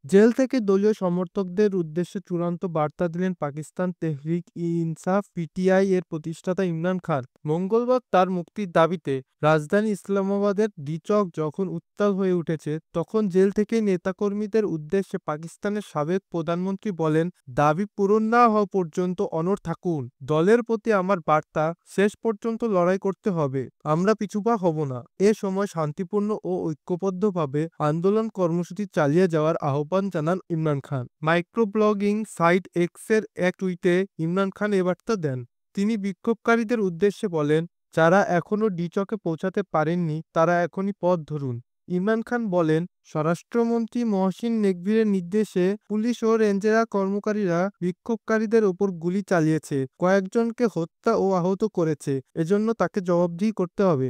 Jail থেকে দলীয় সমর্থকদের উদ্দেশ্যে চূড়ান্ত বার্তা দিলেন পাকিস্তান তেহরিক ই ইনসাফ পিটিআই এর প্রতিষ্ঠাতা ইমরান খান। মঙ্গলবার তার মুক্তির দাবিতে রাজধানী ইসলামাবাদের দ্বিচক যখন উত্তাল হয়ে উঠেছে, তখন জেল থেকে নেতাকর্মীদের উদ্দেশ্যে পাকিস্তানের সাবেক প্রধানমন্ত্রী বলেন, দাবি পূরণ না হওয়া পর্যন্ত অনড় থাকুন। দলের প্রতি আমার বার্তা, শেষ পর্যন্ত লড়াই করতে হবে, আমরা পিছুপা হব না। এ সময় শান্তিপূর্ণ ও ঐক্যবদ্ধভাবে আন্দোলন কর্মসূচি চালিয়ে যাওয়ার আহ্বান জানান ইমরান খান। মাইক্রোব্লগিং সাইট এক্সের এক টুইটে ইমরান খান এ বার্তা দেন। তিনি বিক্ষোভকারীদের উদ্দেশ্যে বলেন, যারা এখনো ডিচকে পৌঁছাতে পারেননি তারা এখনই পথ ধরুন। ইমরান খান বলেন, স্বরাষ্ট্রমন্ত্রী মহসিন নেকভির নির্দেশে পুলিশ ও রেঞ্জেরা কর্মকারীরা বিক্ষোভকারীদের ওপর গুলি চালিয়েছে, কয়েকজনকে হত্যা ও আহত করেছে, এজন্য তাকে জবাবদিহি করতে হবে।